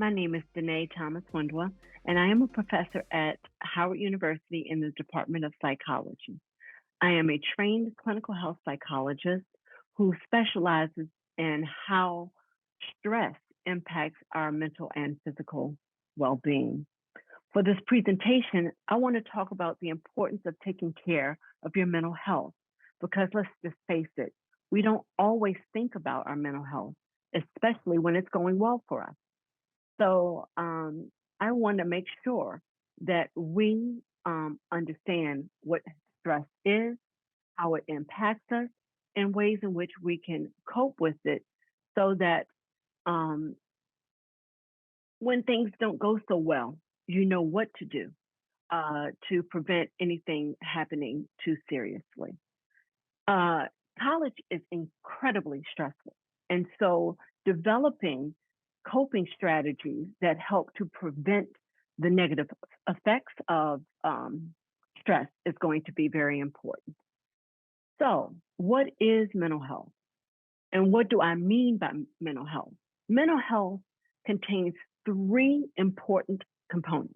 My name is Denee Thomas Mwendwa, and I am a professor at Howard University in the Department of Psychology. I am a trained clinical health psychologist who specializes in how stress impacts our mental and physical well-being. For this presentation, I want to talk about the importance of taking care of your mental health, because let's just face it, we don't always think about our mental health, especially when it's going well for us. So I want to make sure that we understand what stress is, how it impacts us, and ways in which we can cope with it so that when things don't go so well, you know what to do to prevent anything happening too seriously. College is incredibly stressful. And so developing coping strategies that help to prevent the negative effects of stress is going to be very important. So, what is mental health? And what do I mean by mental health? Mental health contains three important components: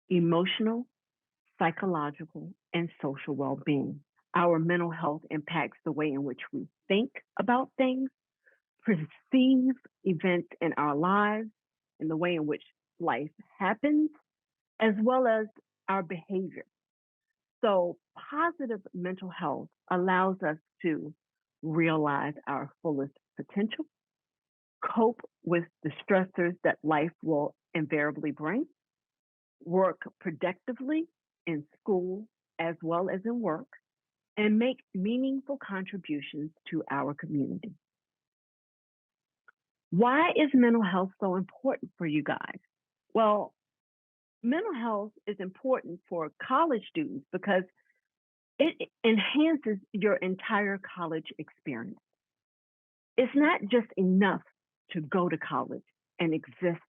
emotional, psychological, and social well-being. Our mental health impacts the way in which we think about things, perceive events in our lives, and the way in which life happens, as well as our behavior. So, positive mental health allows us to realize our fullest potential, cope with the stressors that life will invariably bring, work productively in school as well as in work, and make meaningful contributions to our community. Why is mental health so important for you guys? Well, mental health is important for college students because it enhances your entire college experience. It's not just enough to go to college and exist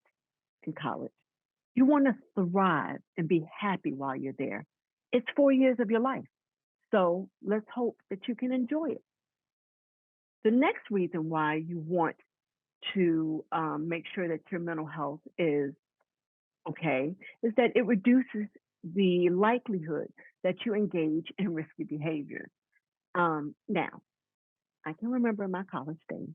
in college. You want to thrive and be happy while you're there. It's 4 years of your life. So let's hope that you can enjoy it. The next reason why you want to make sure that your mental health is okay is that it reduces the likelihood that you engage in risky behaviors. Now, I can remember in my college days,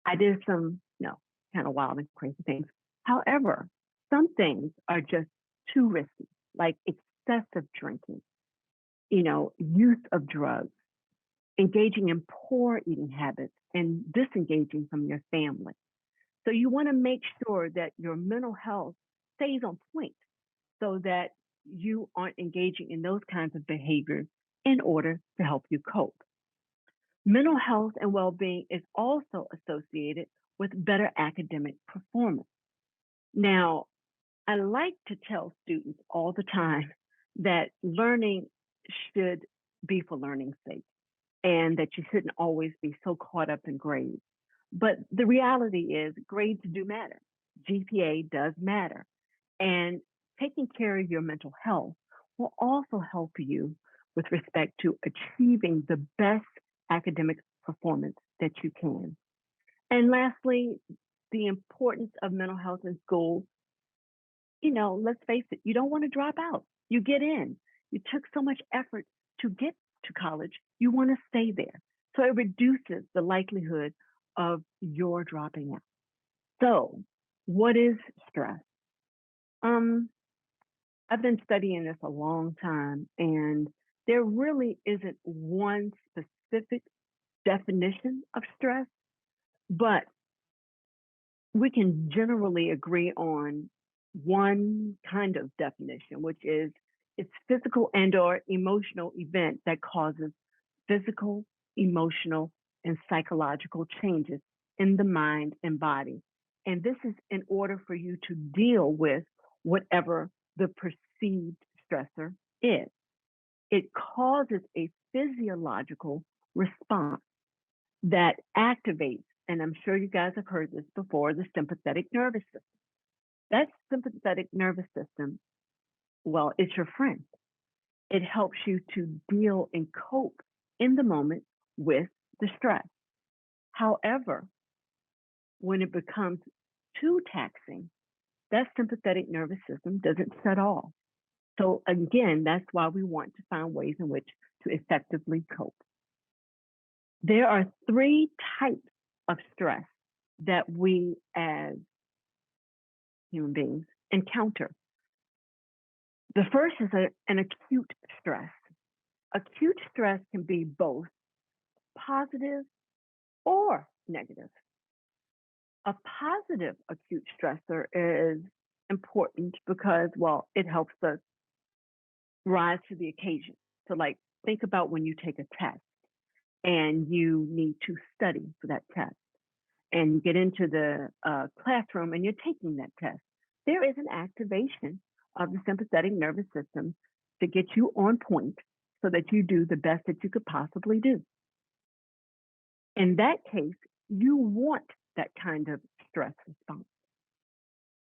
I did some, kind of wild and crazy things. However, some things are just too risky, like excessive drinking, use of drugs, engaging in poor eating habits, and disengaging from your family. So you want to make sure that your mental health stays on point so that you aren't engaging in those kinds of behaviors in order to help you cope. Mental health and well-being is also associated with better academic performance. Now, I like to tell students all the time that learning should be for learning's sake and that you shouldn't always be so caught up in grades. But the reality is grades do matter. GPA does matter. And taking care of your mental health will also help you with respect to achieving the best academic performance that you can. And lastly, the importance of mental health in school. Let's face it, you don't want to drop out. You get in. You took so much effort to get to college, you want to stay there. So it reduces the likelihood of your dropping out. So, what is stress? I've been studying this a long time, and there really isn't one specific definition of stress, but we can generally agree on one kind of definition, which is it's physical and or emotional event that causes physical, emotional, and psychological changes in the mind and body. And this is in order for you to deal with whatever the perceived stressor is. It causes a physiological response that activates, and I'm sure you guys have heard this before, the sympathetic nervous system. That sympathetic nervous system, well, it's your friend. It helps you to deal and cope in the moment with the stress. However, when it becomes too taxing, that sympathetic nervous system doesn't shut off. So again, that's why we want to find ways in which to effectively cope. There are three types of stress that we as human beings encounter. The first is an acute stress. Acute stress can be both positive or negative. A positive acute stressor is important because, well, it helps us rise to the occasion. So, like, think about when you take a test and you need to study for that test, and you get into the classroom and you're taking that test. There is an activation of the sympathetic nervous system to get you on point so that you do the best that you could possibly do. In that case, you want that kind of stress response.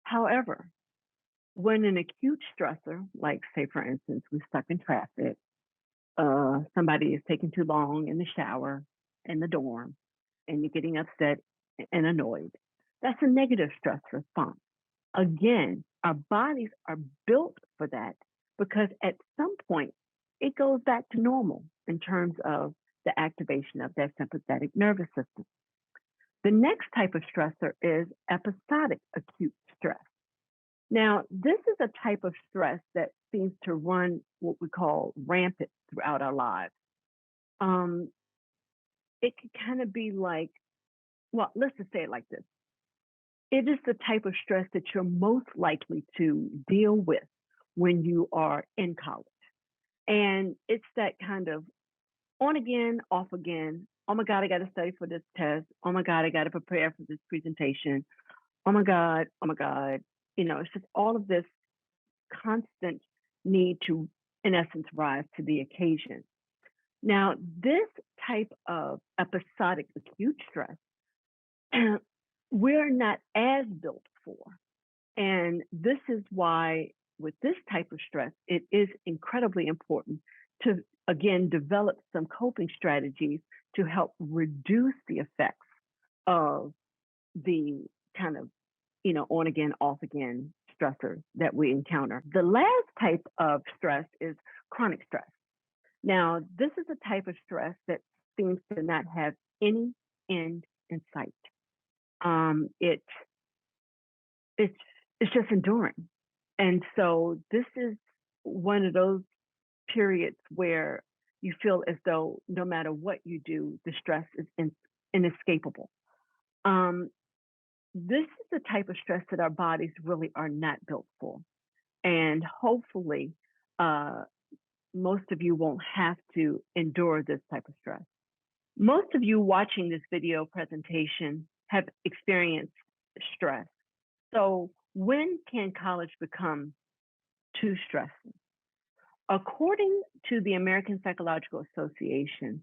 However, when an acute stressor, like say for instance, we're stuck in traffic, somebody is taking too long in the shower in the dorm, and you're getting upset and annoyed, that's a negative stress response. Again, our bodies are built for that because at some point it goes back to normal in terms of the activation of that sympathetic nervous system. The next type of stressor is episodic acute stress. Now, this is a type of stress that seems to run what we call rampant throughout our lives. It can kind of be like, well, let's just say it like this. It is the type of stress that you're most likely to deal with when you are in college. And it's that kind of on again, off again. Oh my God, I got to study for this test. Oh my God, I got to prepare for this presentation. Oh my God, oh my God. You know, it's just all of this constant need to, in essence, rise to the occasion. Now, this type of episodic acute stress, we're not as built for. And this is why, with this type of stress, it is incredibly important to, again, develop some coping strategies to help reduce the effects of the kind of, on again, off again stressors that we encounter. The last type of stress is chronic stress. Now, this is a type of stress that seems to not have any end in sight. It's just enduring. And so this is one of those periods where you feel as though no matter what you do, the stress is inescapable. This is the type of stress that our bodies really are not built for. And hopefully, most of you won't have to endure this type of stress. Most of you watching this video presentation have experienced stress. So when can college become too stressful? According to the American Psychological Association,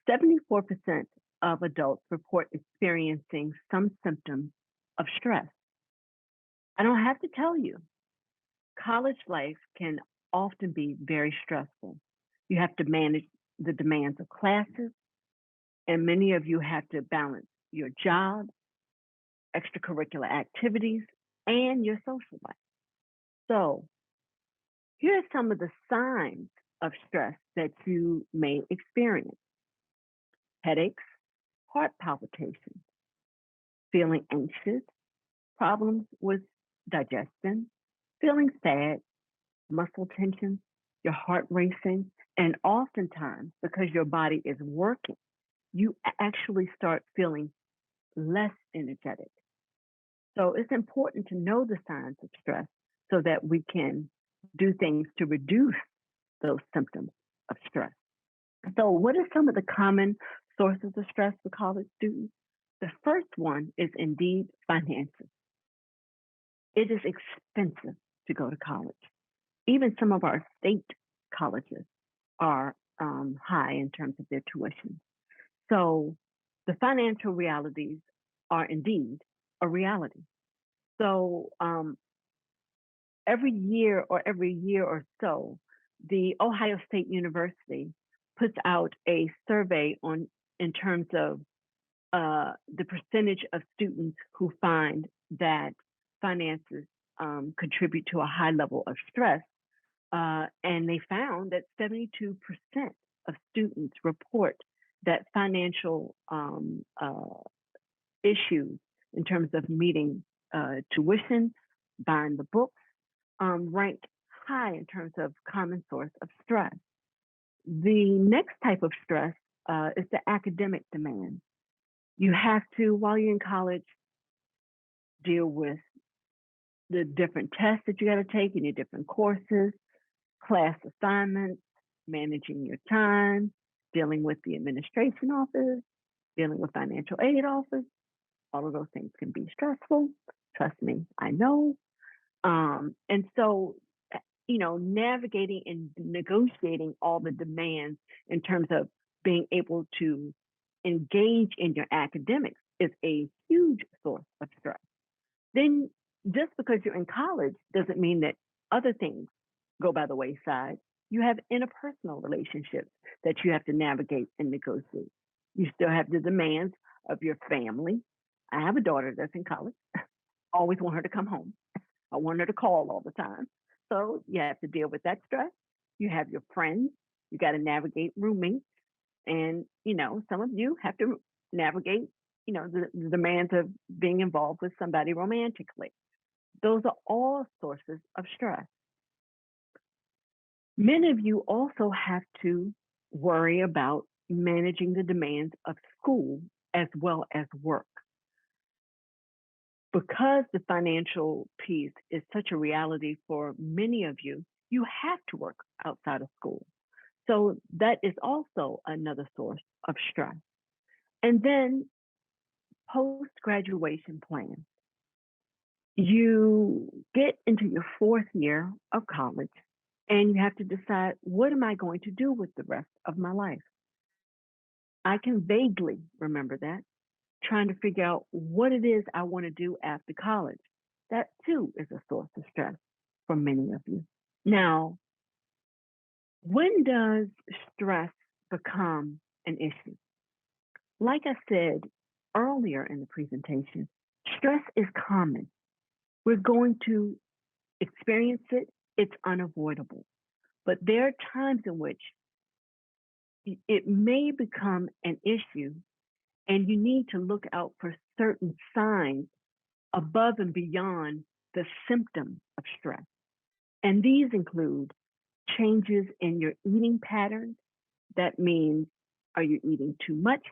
74% of adults report experiencing some symptoms of stress. I don't have to tell you, college life can often be very stressful. You have to manage the demands of classes, and many of you have to balance your job, extracurricular activities, and your social life. So here are some of the signs of stress that you may experience: headaches, heart palpitations, feeling anxious, problems with digestion, feeling sad, muscle tension, your heart racing, and oftentimes, because your body is working, you actually start feeling less energetic. So it's important to know the signs of stress so that we can do things to reduce those symptoms of stress. So what are some of the common sources of stress for college students? The first one is indeed finances. It is expensive to go to college. Even some of our state colleges are high in terms of their tuition. So the financial realities are indeed a reality. So every year or so, the Ohio State University puts out a survey in terms of the percentage of students who find that finances contribute to a high level of stress. And they found that 72% of students report that financial issues in terms of meeting tuition, buying the books, ranked high in terms of common source of stress. The next type of stress is the academic demand. You have to, while you're in college, deal with the different tests that you got to take in your different courses, class assignments, managing your time, dealing with the administration office, dealing with financial aid office. All of those things can be stressful. Trust me, I know. And so, navigating and negotiating all the demands in terms of being able to engage in your academics is a huge source of stress. Then just because you're in college doesn't mean that other things go by the wayside. You have interpersonal relationships that you have to navigate and negotiate. You still have the demands of your family. I have a daughter that's in college. I always want her to come home. I want her to call all the time. So you have to deal with that stress. You have your friends. You got to navigate roommates. And, some of you have to navigate, the demands of being involved with somebody romantically. Those are all sources of stress. Many of you also have to worry about managing the demands of school as well as work. Because the financial piece is such a reality for many of you, you have to work outside of school. So that is also another source of stress. And then post-graduation plans. You get into your fourth year of college and you have to decide, what am I going to do with the rest of my life? I can vaguely remember that, trying to figure out what it is I want to do after college. That too is a source of stress for many of you. Now, when does stress become an issue? Like I said earlier in the presentation, stress is common. We're going to experience it, it's unavoidable. But there are times in which it may become an issue, and you need to look out for certain signs above and beyond the symptoms of stress. And these include changes in your eating patterns. That means, are you eating too much,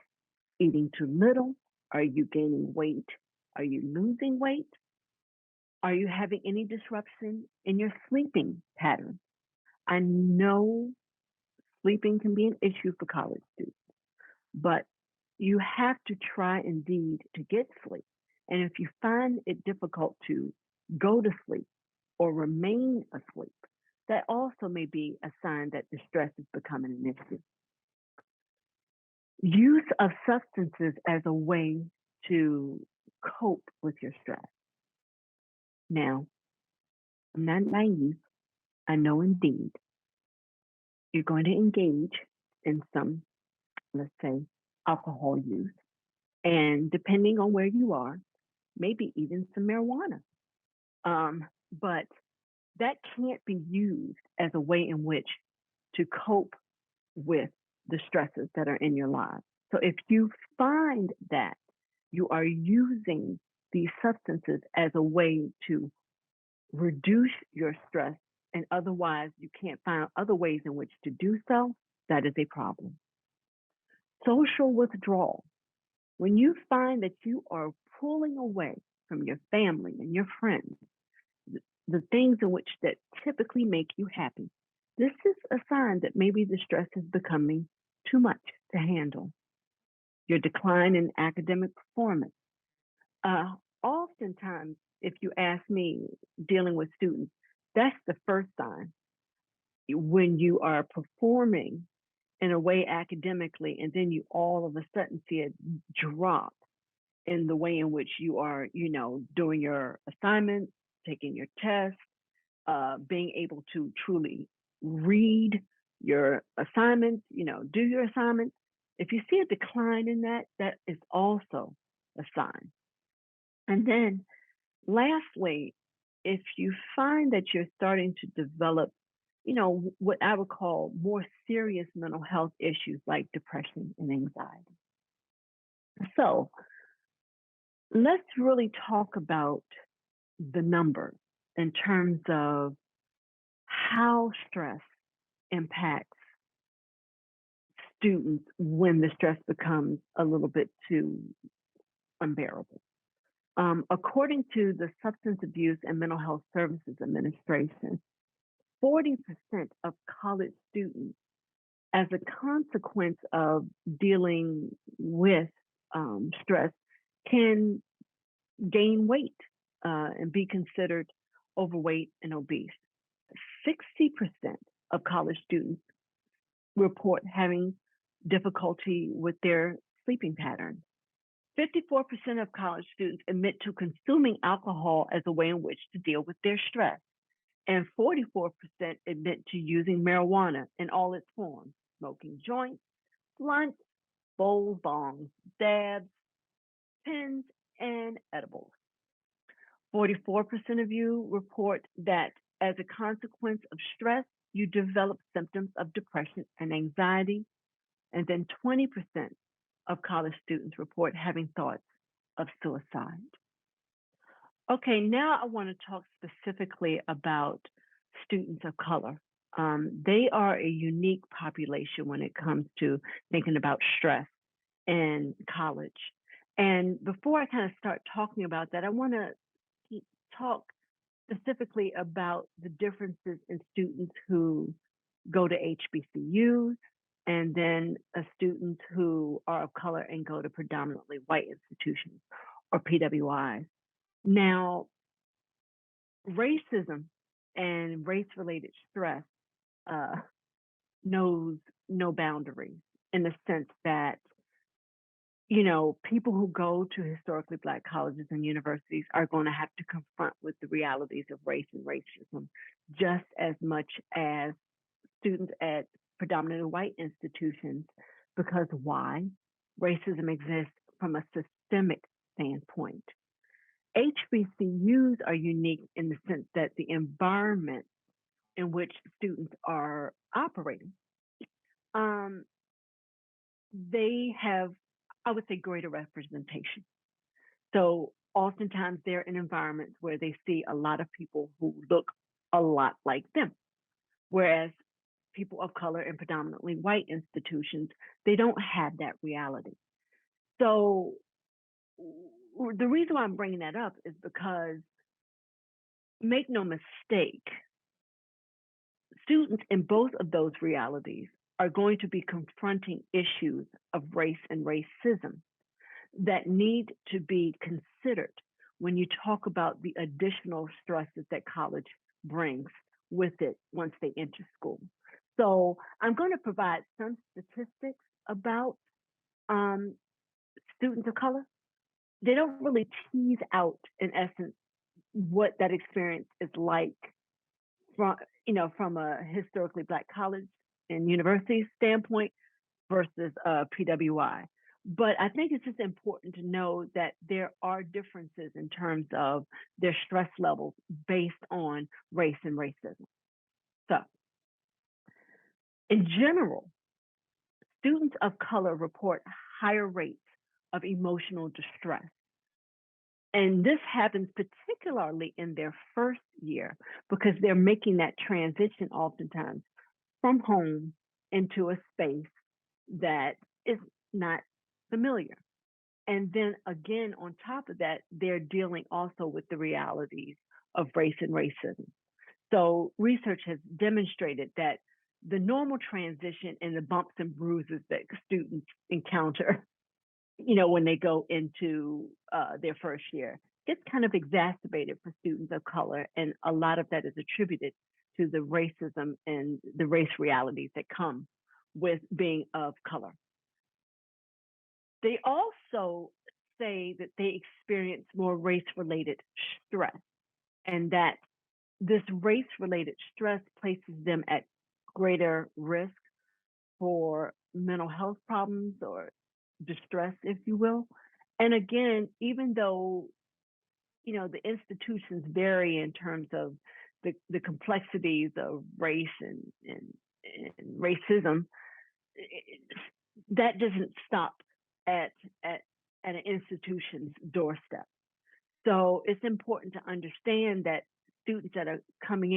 eating too little? Are you gaining weight? Are you losing weight? Are you having any disruption in your sleeping pattern? I know sleeping can be an issue for college students, but you have to try indeed to get sleep. And if you find it difficult to go to sleep or remain asleep, that also may be a sign that the stress is becoming an issue. Use of substances as a way to cope with your stress. Now, I'm not naive. I know indeed you're going to engage in some, let's say, alcohol use. And depending on where you are, maybe even some marijuana. But that can't be used as a way in which to cope with the stresses that are in your life. So if you find that you are using these substances as a way to reduce your stress and otherwise you can't find other ways in which to do so, that is a problem. Social withdrawal. When you find that you are pulling away from your family and your friends, the things in which that typically make you happy, this is a sign that maybe the stress is becoming too much to handle. Your decline in academic performance. Oftentimes, if you ask me, dealing with students, that's the first sign. When you are performing in a way academically, and then you all of a sudden see a drop in the way in which you are, doing your assignments, taking your tests, being able to truly read your assignments, do your assignments. If you see a decline in that, that is also a sign. And then lastly, if you find that you're starting to develop, what I would call more serious mental health issues like depression and anxiety. So let's really talk about the numbers in terms of how stress impacts students when the stress becomes a little bit too unbearable. According to the Substance Abuse and Mental Health Services Administration, 40% of college students, as a consequence of dealing with stress, can gain weight and be considered overweight and obese. 60% of college students report having difficulty with their sleeping patterns. 54% of college students admit to consuming alcohol as a way in which to deal with their stress, and 44% admit to using marijuana in all its forms, smoking joints, blunts, bowls, bongs, dabs, pens, and edibles. 44% of you report that as a consequence of stress, you develop symptoms of depression and anxiety. And then 20% of college students report having thoughts of suicide. Okay, now I want to talk specifically about students of color. They are a unique population when it comes to thinking about stress in college. And before I kind of start talking about that, I want to talk specifically about the differences in students who go to HBCUs and then students who are of color and go to predominantly white institutions or PWIs. Now, racism and race-related stress uh, knows no boundaries in the sense that, people who go to historically Black colleges and universities are going to have to confront with the realities of race and racism just as much as students at predominantly white institutions. Because why? Racism exists from a systemic standpoint. HBCUs are unique in the sense that the environment in which students are operating, um, they have, I would say, greater representation. So oftentimes they're in environments where they see a lot of people who look a lot like them. Whereas people of color in predominantly white institutions, they don't have that reality. So the reason why I'm bringing that up is because, make no mistake, students in both of those realities are going to be confronting issues of race and racism that need to be considered when you talk about the additional stresses that college brings with it once they enter school. So I'm going to provide some statistics about um, students of color. They don't really tease out, in essence, what that experience is like from from a historically Black college and university standpoint versus PWI. But I think it's just important to know that there are differences in terms of their stress levels based on race and racism. So, in general, students of color report higher rates of emotional distress. And this happens particularly in their first year because they're making that transition oftentimes from home into a space that is not familiar. And then again, on top of that, they're dealing also with the realities of race and racism. So research has demonstrated that the normal transition and the bumps and bruises that students encounter, when they go into their first year, it's kind of exacerbated for students of color. And a lot of that is attributed to the racism and the race realities that come with being of color. They also say that they experience more race-related stress, and that this race-related stress places them at greater risk for mental health problems or distress, if you will. And again, even though the institutions vary in terms of the complexities of race and racism. That doesn't stop at at at an institution's doorstep. So it's important to understand that students that are coming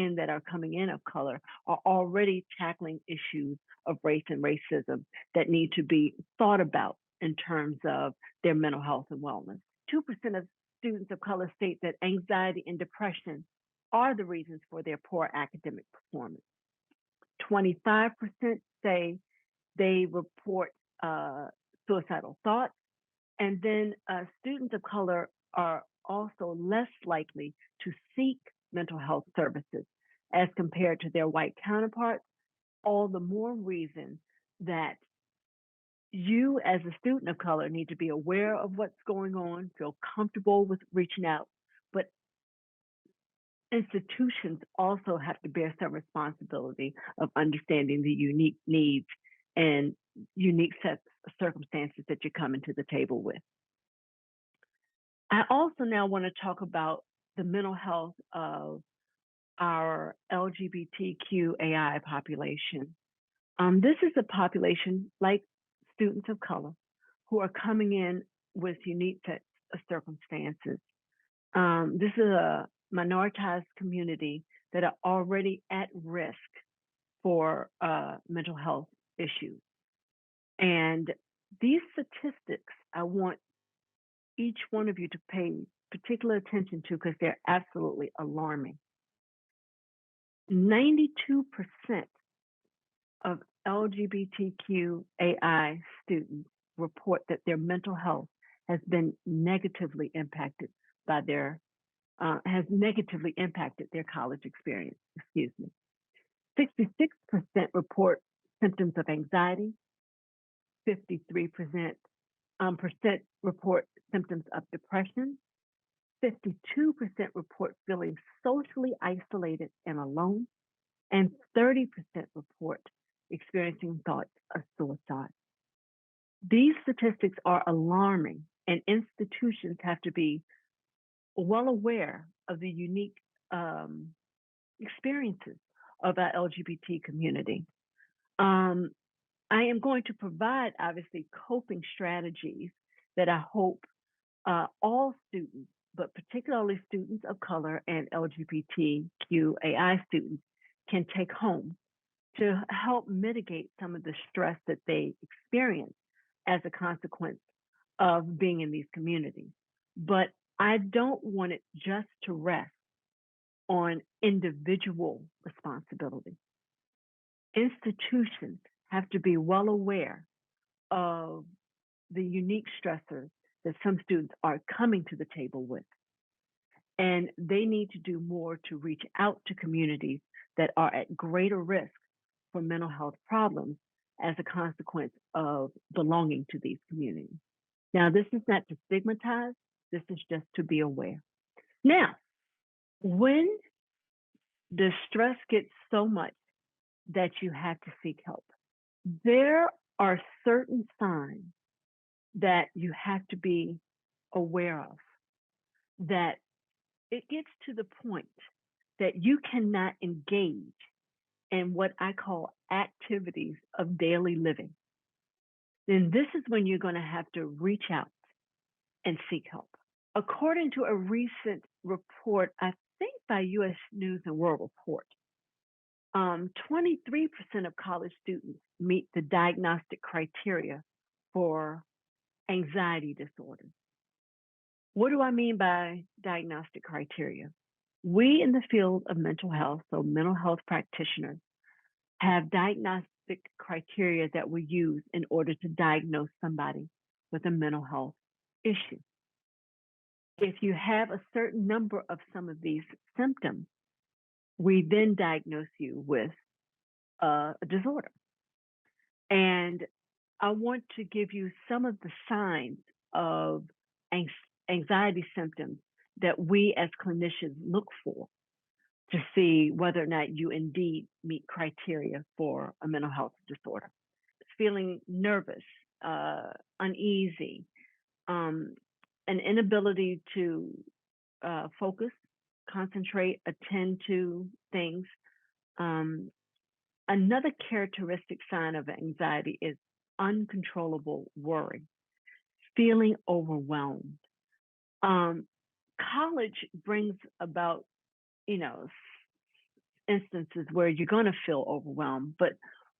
in of color are already tackling issues of race and racism that need to be thought about in terms of their mental health and wellness. 2% of students of color state that anxiety and depression are the reasons for their poor academic performance. 25% say they report suicidal thoughts. And then students of color are also less likely to seek mental health services as compared to their white counterparts. All the more reason that you, as a student of color, need to be aware of what's going on, feel comfortable with reaching out. But institutions also have to bear some responsibility of understanding the unique needs and unique sets of circumstances that you're coming to the table with. I also now want to talk about the mental health of our LGBTQAI population. This is a population like students of color who are coming in with unique sets of circumstances. This is a minoritized community that are already at risk for mental health issues. And these statistics, I want each one of you to pay particular attention to because they're absolutely alarming. 92% of LGBTQAI students report that their mental health has been negatively impacted by has negatively impacted their college experience. 66% report symptoms of anxiety. 53% report symptoms of depression. 52% report feeling socially isolated and alone. And 30% report experiencing thoughts of suicide. These statistics are alarming, and institutions have to be well aware of the unique experiences of our LGBT community. I am going to provide, obviously, coping strategies that I hope all students, but particularly students of color and LGBTQAI students, can take home to help mitigate some of the stress that they experience as a consequence of being in these communities. But I don't want it just to rest on individual responsibility. Institutions have to be well aware of the unique stressors that some students are coming to the table with. And they need to do more to reach out to communities that are at greater risk for mental health problems as a consequence of belonging to these communities. Now, this is not to stigmatize, this is just to be aware. Now, when the stress gets so much that you have to seek help, there are certain signs that you have to be aware of, that it gets to the point that you cannot engage in what I call activities of daily living. Then this is when you're going to have to reach out and seek help. According to a recent report, I think by US News and World Report, 23% of college students meet the diagnostic criteria for anxiety disorders. What do I mean by diagnostic criteria? We in the field of mental health, so mental health practitioners, have diagnostic criteria that we use in order to diagnose somebody with a mental health issue. If you have a certain number of some of these symptoms, we then diagnose you with a disorder. And I want to give you some of the signs of anxiety symptoms that we as clinicians look for to see whether or not you indeed meet criteria for a mental health disorder. Feeling nervous, uneasy, an inability to focus, concentrate, attend to things. Um, Another characteristic sign of anxiety is uncontrollable worry, feeling overwhelmed. Um, College brings about, you know, instances where you're going to feel overwhelmed. But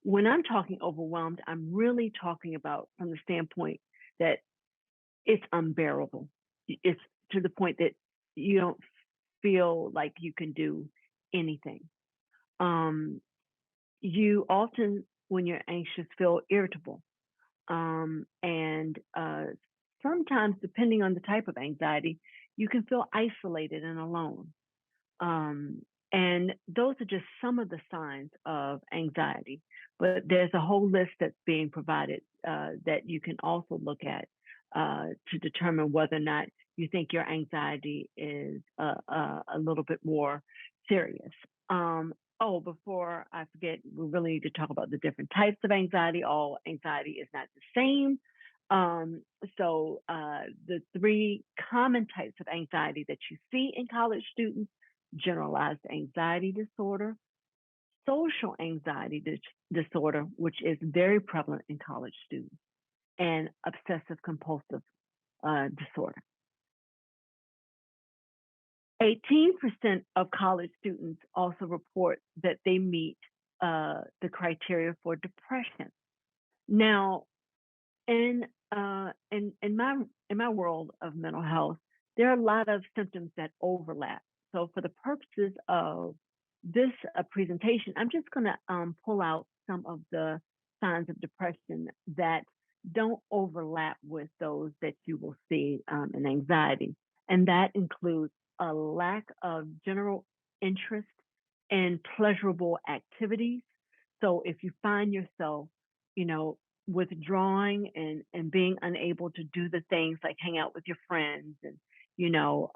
when I'm talking overwhelmed, I'm really talking about from the standpoint that it's unbearable. It's to the point that you don't feel like you can do anything. Um, you often, when you're anxious, feel irritable. And sometimes, depending on the type of anxiety, you can feel isolated and alone. Um, and those are just some of the signs of anxiety. But there's a whole list that's being provided that you can also look at to determine whether or not you think your anxiety is a little bit more serious. Oh, before I forget, we really need to talk about the different types of anxiety. All anxiety is not the same. Um, so the three common types of anxiety that you see in college students: generalized anxiety disorder, social anxiety disorder, which is very prevalent in college students, and obsessive compulsive disorder. 18% of college students also report that they meet the criteria for depression. Now, in my world of mental health, there are a lot of symptoms that overlap. So for the purposes of this presentation, I'm just going to pull out some of the signs of depression that don't overlap with those that you will see in anxiety, and that includes a lack of general interest in pleasurable activities. So if you find yourself, you know, withdrawing and being unable to do the things like hang out with your friends and you know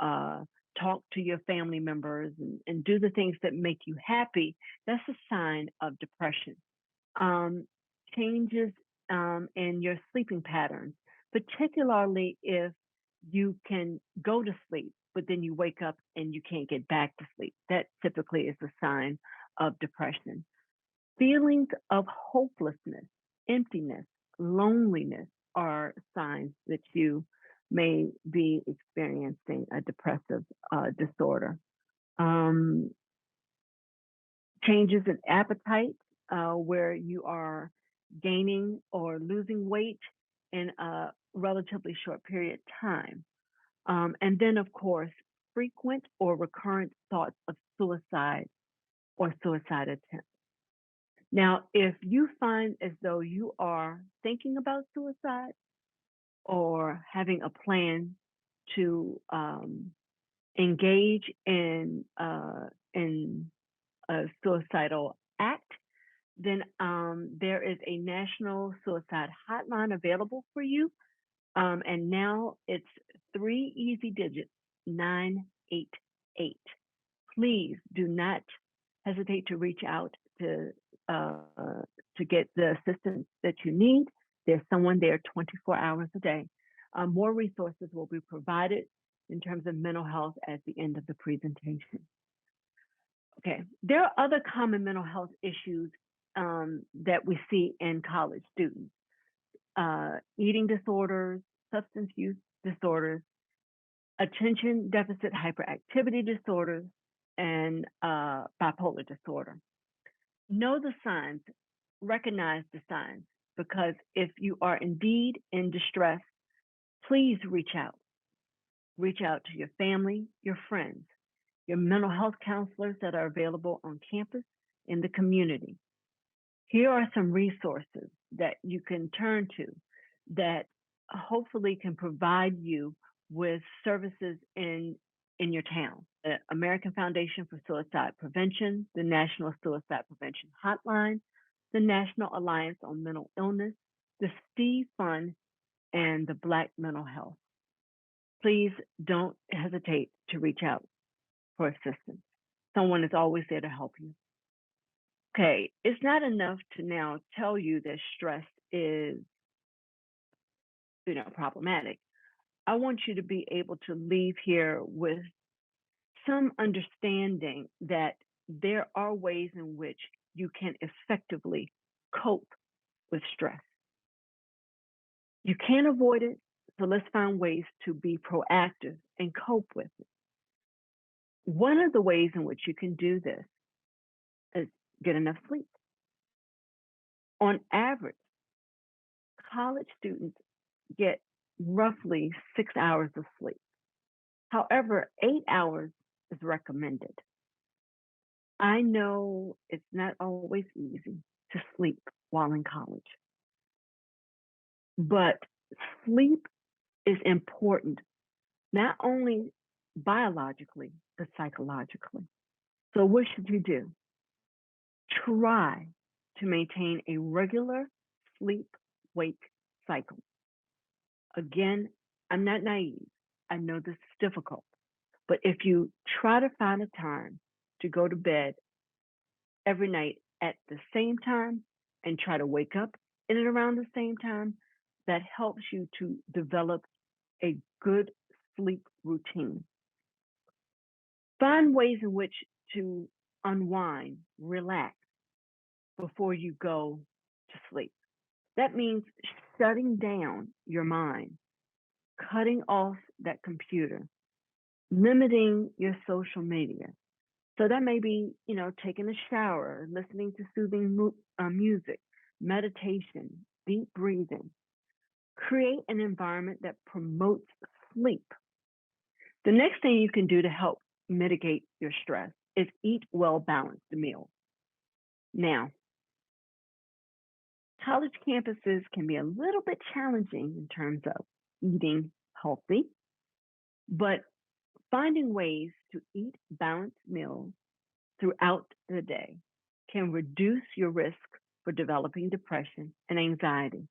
talk to your family members and do the things that make you happy, that's a sign of depression. um, Changes in your sleeping patterns, particularly if you can go to sleep but then you wake up and you can't get back to sleep, that typically is a sign of depression. Feelings of hopelessness, emptiness, loneliness are signs that you may be experiencing a depressive disorder. Um, Changes in appetite, where you are gaining or losing weight in a relatively short period of time. And then, of course, frequent or recurrent thoughts of suicide or suicide attempts. Now, if you find as though you are thinking about suicide or having a plan to engage in a suicidal act, then there is a national suicide hotline available for you. And now it's three easy digits: 988. Please do not hesitate to reach out uh, to get the assistance that you need. There's someone there 24 hours a day. More resources will be provided in terms of mental health at the end of the presentation. Okay, there are other common mental health issues that we see in college students: eating disorders, substance use disorders, attention deficit hyperactivity disorders, and bipolar disorder. Know the signs, recognize the signs, because if you are indeed in distress, please reach out. Reach out to your family, your friends, your mental health counselors that are available on campus in the community. Here are some resources that you can turn to that hopefully can provide you with services in your town: the American Foundation for Suicide Prevention, the National Suicide Prevention Hotline, the National Alliance on Mental Illness, the Steve Fund, and the Black Mental Health. Please don't hesitate to reach out for assistance. Someone is always there to help you. Okay, it's not enough to now tell you that stress is, problematic. I want you to be able to leave here with some understanding that there are ways in which you can effectively cope with stress. You can't avoid it, so let's find ways to be proactive and cope with it. One of the ways in which you can do this is get enough sleep. On average, college students get roughly 6 hours of sleep. However, 8 hours is recommended. I know it's not always easy to sleep while in college, but sleep is important, not only biologically, but psychologically. So, what should you do? Try to maintain a regular sleep wake cycle. Again, I'm not naive. I know this is difficult, but if you try to find a time to go to bed every night at the same time and try to wake up in and around the same time, that helps you to develop a good sleep routine. Find ways in which to unwind, relax before you go to sleep. That means shutting down your mind, cutting off that computer, limiting your social media. So that may be, taking a shower, listening to soothing music, meditation, deep breathing. Create an environment that promotes sleep. The next thing you can do to help mitigate your stress is eat well-balanced meals. Now, college campuses can be a little bit challenging in terms of eating healthy, but finding ways to eat balanced meals throughout the day can reduce your risk for developing depression and anxiety.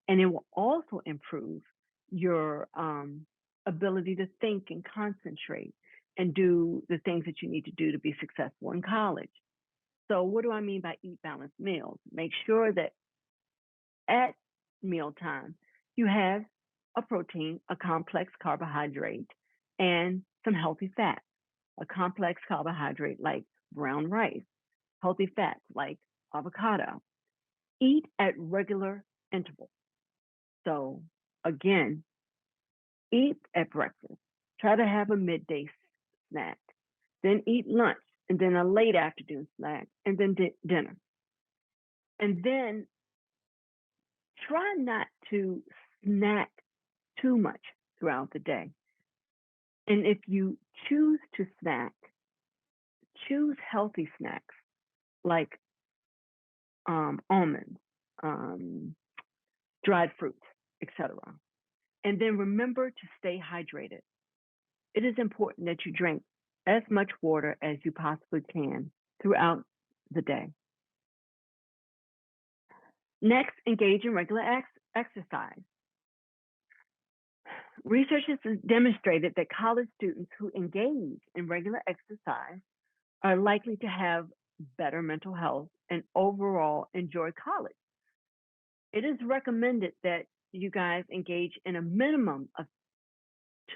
And it will also improve your ability to think and concentrate and do the things that you need to do to be successful in college. So, what do I mean by eat balanced meals? Make sure that at mealtime you have a protein, a complex carbohydrate, and some healthy fats. A complex carbohydrate like brown rice, healthy fats like avocado. Eat at regular intervals. So, again, eat at breakfast. Try to have a midday snack. Then eat lunch, and then a late afternoon snack, and then dinner. And then try not to snack too much throughout the day. And if you choose to snack, choose healthy snacks like almonds, dried fruits, etc. And then remember to stay hydrated. It is important that you drink as much water as you possibly can throughout the day. Next, engage in regular exercise. Research has demonstrated that college students who engage in regular exercise are likely to have better mental health and overall enjoy college. It is recommended that you guys engage in a minimum of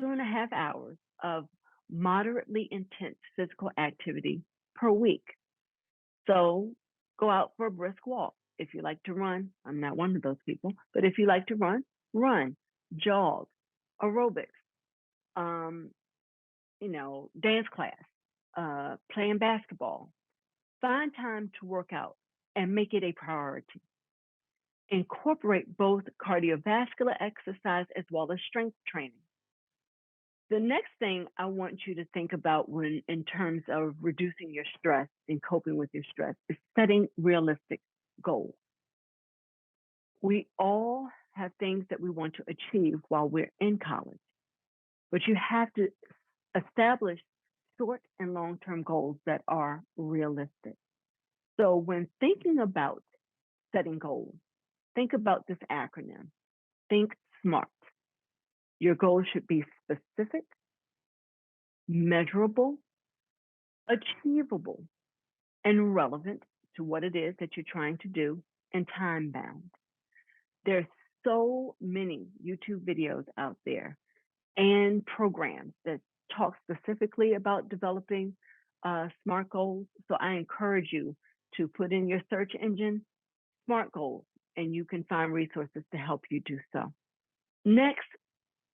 2.5 hours of moderately intense physical activity per week. So go out for a brisk walk. If you like to run, I'm not one of those people, but if you like to run, jog, aerobics, dance class, playing basketball. Find time to work out and make it a priority. Incorporate both cardiovascular exercise as well as strength training. The next thing I want you to think about when in terms of reducing your stress and coping with your stress is setting realistic goals. We all have things that we want to achieve while we're in college, but you have to establish short and long-term goals that are realistic. So when thinking about setting goals, think about this acronym. Think SMART. Your goals should be specific, measurable, achievable, and relevant to what it is that you're trying to do, and time bound. There's so many YouTube videos out there and programs that talk specifically about developing SMART goals. So I encourage you to put in your search engine SMART goals, and you can find resources to help you do so. Next,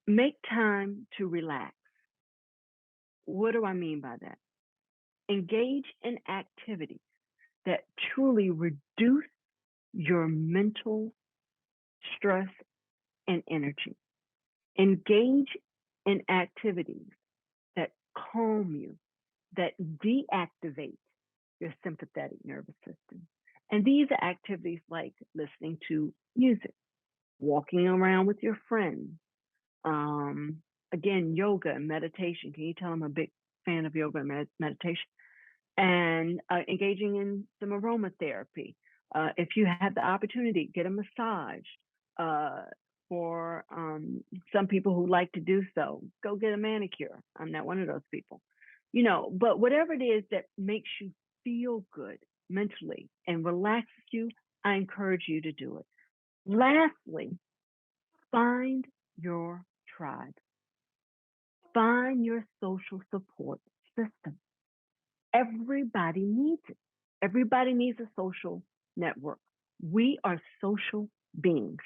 make time to relax. What do I mean by that? Engage in activities that truly reduce your mental stress and energy. Engage in activities that calm you, that deactivate your sympathetic nervous system. And these are activities like listening to music, walking around with your friends, again, yoga and meditation. Can you tell I'm a big fan of yoga and meditation? And engaging in some aromatherapy. If you have the opportunity, get a massage. For some people who like to do so, go get a manicure. I'm not one of those people, but whatever it is that makes you feel good mentally and relaxes you, I encourage you to do it. Lastly, find your tribe. Find your social support system. Everybody needs it. Everybody needs a social network. We are social beings.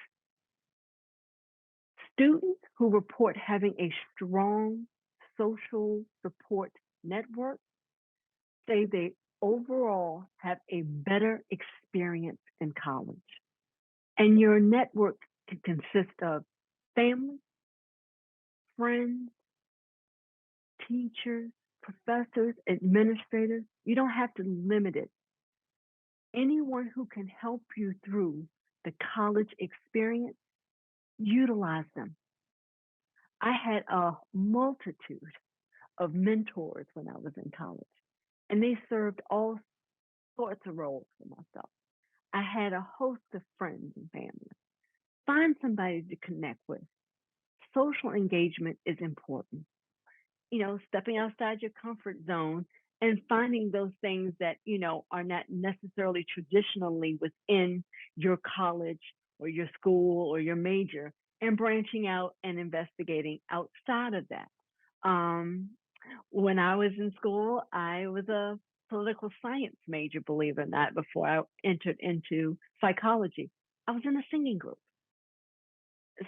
Students who report having a strong social support network say they overall have a better experience in college. And your network can consist of family, friends, teachers, professors, administrators. You don't have to limit it. Anyone who can help you through the college experience, utilize them. I had a multitude of mentors when I was in college, and they served all sorts of roles for myself. I had a host of friends and family. Find somebody to connect with. Social engagement is important. Stepping outside your comfort zone and finding those things that, are not necessarily traditionally within your college or your school or your major, and branching out and investigating outside of that. When I was in school, I was a political science major, believe it or not, before I entered into psychology. I was in a singing group.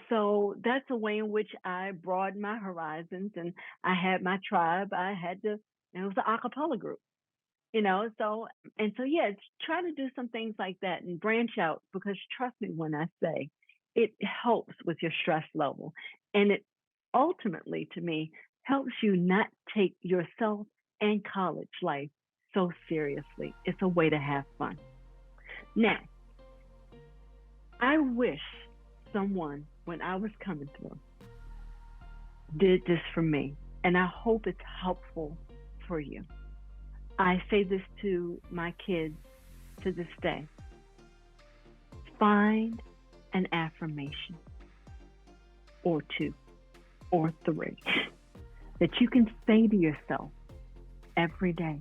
So that's a way in which I broadened my horizons, and I had my tribe. It was an a cappella group, yeah, try to do some things like that and branch out, because trust me when I say it helps with your stress level. And it ultimately, to me, helps you not take yourself and college life so seriously. It's a way to have fun. Now, I wish someone, when I was coming through, did this for me, and I hope it's helpful for you. I say this to my kids to this day. Find an affirmation or two or three that you can say to yourself every day.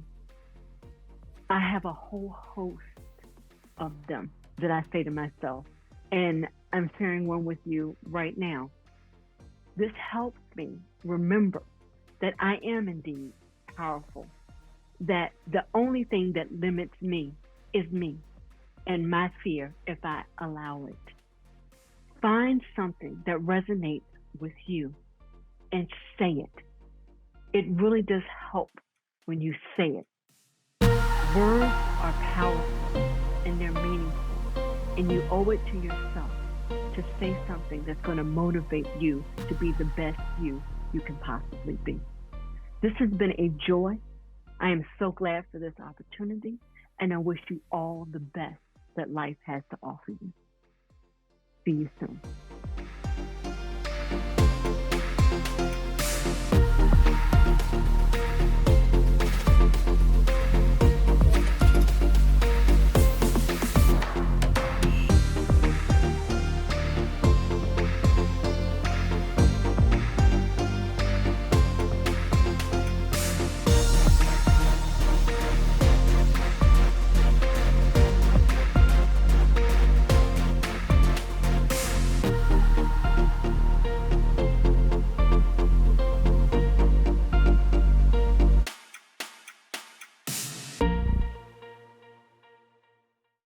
I have a whole host of them that I say to myself, and I'm sharing one with you right now. This helps me remember that I am indeed powerful, that the only thing that limits me is me and my fear if I allow it. Find something that resonates with you and say it. It really does help when you say it. Words are powerful and they're meaningful, and you owe it to yourself to say something that's going to motivate you to be the best you can possibly be. This has been a joy. I am so glad for this opportunity, and I wish you all the best that life has to offer you. See you soon.